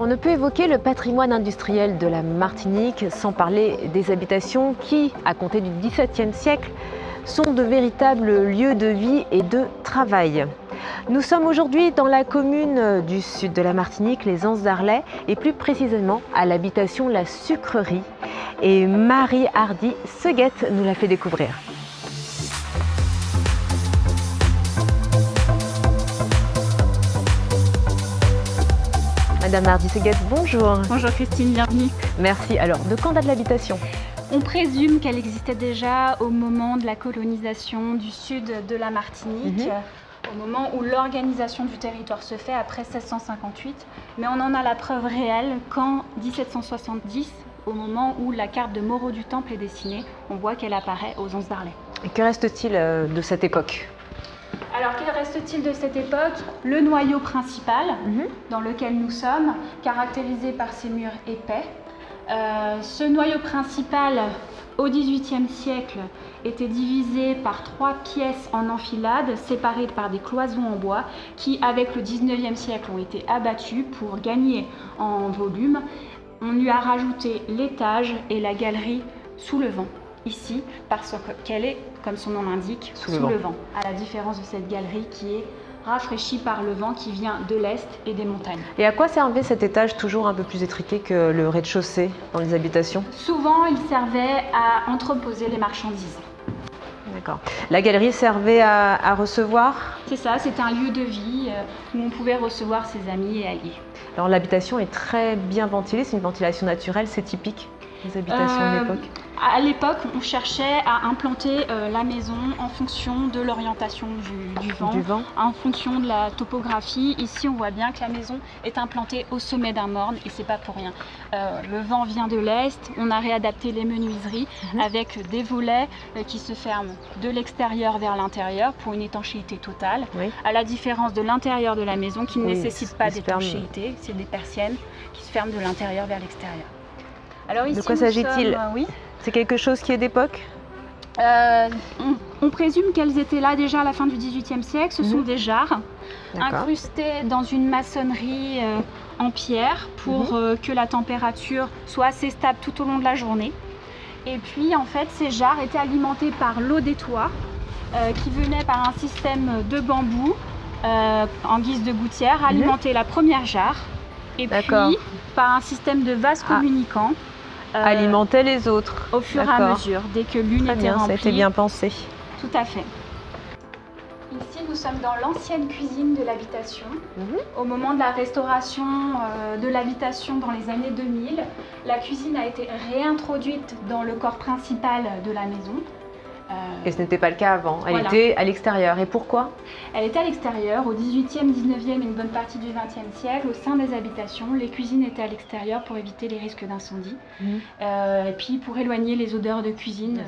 On ne peut évoquer le patrimoine industriel de la Martinique sans parler des habitations qui, à compter du XVIIe siècle, sont de véritables lieux de vie et de travail. Nous sommes aujourd'hui dans la commune du sud de la Martinique, les Anses d'Arlet, et plus précisément à l'habitation La Sucrerie. Et Marie Hardy Seguette nous l'a fait découvrir. Madame Hardy Seguette, bonjour. Bonjour Christine, bienvenue. Merci. Alors, de quand date l'habitation ? On présume qu'elle existait déjà au moment de la colonisation du sud de la Martinique, au moment où l'organisation du territoire se fait après 1658, mais on en a la preuve réelle qu'en 1770, au moment où la carte de Moreau du Temple est dessinée, on voit qu'elle apparaît aux Anses d'Arlet. Et que reste-t-il de cette époque ? Alors, qu'il reste-t-il de cette époque ? Le noyau principal dans lequel nous sommes, caractérisé par ses murs épais. Ce noyau principal, au XVIIIe siècle, était divisé par 3 pièces en enfilade, séparées par des cloisons en bois, qui, avec le XIXe siècle, ont été abattues pour gagner en volume. On lui a rajouté l'étage et la galerie sous le vent. Ici, parce qu'elle est, comme son nom l'indique, sous le vent, à la différence de cette galerie qui est rafraîchie par le vent qui vient de l'est et des montagnes. Et à quoi servait cet étage toujours un peu plus étriqué que le rez-de-chaussée dans les habitations ? Souvent, il servait à entreposer les marchandises. D'accord. La galerie servait à recevoir ? C'est ça, c'était un lieu de vie où on pouvait recevoir ses amis et alliés. Alors l'habitation est très bien ventilée, c'est une ventilation naturelle, c'est typique des habitations de l'époque. À l'époque, on cherchait à implanter la maison en fonction de l'orientation du vent, en fonction de la topographie. Ici, on voit bien que la maison est implantée au sommet d'un morne et c'est pas pour rien. Le vent vient de l'est, on a réadapté les menuiseries avec des volets qui se ferment de l'extérieur vers l'intérieur pour une étanchéité totale, à la différence de l'intérieur de la maison qui ne nécessite pas d'étanchéité, c'est des persiennes qui se ferment de l'intérieur vers l'extérieur. Alors ici, de quoi s'agit-il ? C'est quelque chose qui est d'époque ? On présume qu'elles étaient là déjà à la fin du XVIIIe siècle. Ce sont des jarres incrustées dans une maçonnerie en pierre pour que la température soit assez stable tout au long de la journée. Et puis en fait, ces jarres étaient alimentées par l'eau des toits qui venait par un système de bambou en guise de gouttière, alimenter la première jarre et puis par un système de vases communicants. Alimenter les autres. Au fur et à mesure, dès que l'une était remplie. Ça a été bien pensé. Tout à fait. Ici, nous sommes dans l'ancienne cuisine de l'habitation. Au moment de la restauration de l'habitation dans les années 2000, la cuisine a été réintroduite dans le corps principal de la maison. Et ce n'était pas le cas avant, elle était à l'extérieur. Et pourquoi ? Elle était à l'extérieur, au 18e, 19e et une bonne partie du 20e siècle, au sein des habitations. Les cuisines étaient à l'extérieur pour éviter les risques d'incendie. Et puis pour éloigner les odeurs de cuisine